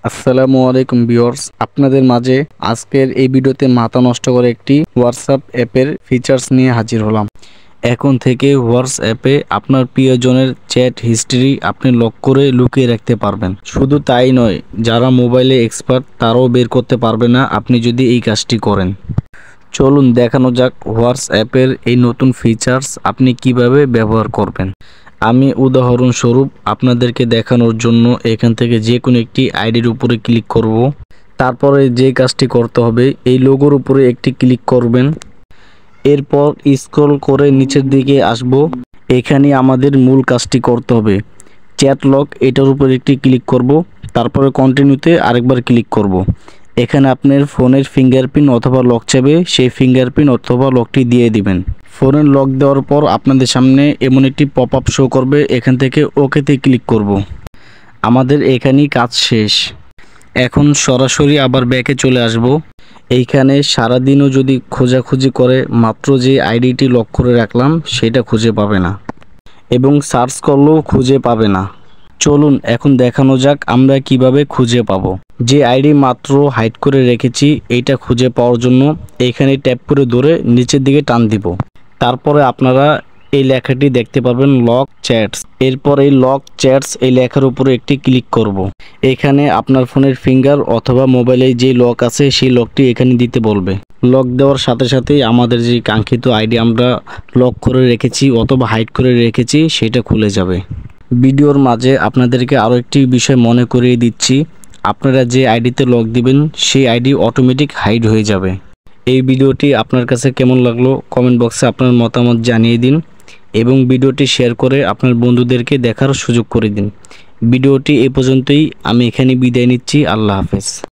আসসালামু আলাইকুম ভিউয়ার্স, আপনাদের মাঝে আজকের এই ভিডিওতে মাথা নষ্ট করে একটি হোয়াটসঅ্যাপ অ্যাপের ফিচার্স নিয়ে হাজির হলাম। এখন থেকে হোয়াটসঅ্যাপে আপনার প্রিয়জনের চ্যাট হিস্ট্রি আপনি লক করে লুকিয়ে রাখতে পারবেন। শুধু তাই নয়, যারা মোবাইলে এক্সপার্ট তারাও বের করতে পারবে না আপনি যদি এই কাজটি করেন। চলুন দেখানো যাক হোয়াটসঅ্যাপের এই নতুন ফিচার্স আপনি কিভাবে ব্যবহার করবেন। আমি উদাহরণস্বরূপ আপনাদেরকে দেখানোর জন্য এখান থেকে যে কোনো একটি আইডির উপরে ক্লিক করব। তারপরে যে কাজটি করতে হবে, এই লোগোর উপরে একটি ক্লিক করবেন। এরপর স্ক্রল করে নিচের দিকে আসব। এখানে আমাদের মূল কাজটি করতে হবে, চ্যাট লক, এটার উপর একটি ক্লিক করব। তারপরে কন্টিনিউতে আরেকবার ক্লিক করব। এখানে আপনার ফোনের ফিঙ্গারপ্রিন্ট অথবা লক চাইবে, সেই ফিঙ্গারপ্রিন্ট অথবা লকটি দিয়ে দিবেন। ফোনের লক দেওয়ার পর আপনাদের সামনে এমন একটি পপ আপ শো করবে, এখান থেকে ওকেতে ক্লিক করব। আমাদের এখানেই কাজ শেষ। এখন সরাসরি আবার ব্যাকে চলে আসব। এইখানে সারাদিনও যদি খোঁজাখুঁজি করে মাত্র যে আইডিটি লক করে রাখলাম সেটা খুঁজে পাবে না, এবং সার্চ করলেও খুঁজে পাবে না। চলুন এখন দেখানো যাক আমরা কিভাবে খুঁজে পাবো। যে আইডি মাত্র হাইড করে রেখেছি এইটা খুঁজে পাওয়ার জন্য এইখানে ট্যাপ করে ধরে নিচের দিকে টান দিব। তারপরে আপনারা এই লেখাটি দেখতে পাবেন, লক চ্যাটস। এরপর এই লক চ্যাটস এই লেখার উপরে একটি ক্লিক করব। এখানে আপনার ফোনের ফিঙ্গার অথবা মোবাইলে যে লক আছে সেই লকটি এখানে দিতে বলবে। লক দেওয়ার সাথে সাথেই আমাদের যে কাঙ্ক্ষিত আইডি আমরা লক করে রেখেছি অথবা হাইড করে রেখেছি সেটা খুলে যাবে। ভিডিওর মাঝে আপনাদেরকে আরও একটি বিষয় মনে করিয়ে দিচ্ছি, আপনারা যে আইডিতে লক দিবেন সেই আইডি অটোমেটিক হাইড হয়ে যাবে। এই ভিডিওটি আপনার কাছে কেমন লাগলো কমেন্ট বক্সে আপনার মতামত জানিয়ে দিন, এবং ভিডিওটি শেয়ার করে আপনার বন্ধুদেরকে দেখার সুযোগ করে দিন। ভিডিওটি এ পর্যন্তই, আমি এখানে বিদায় নিচ্ছি। আল্লাহ হাফেজ।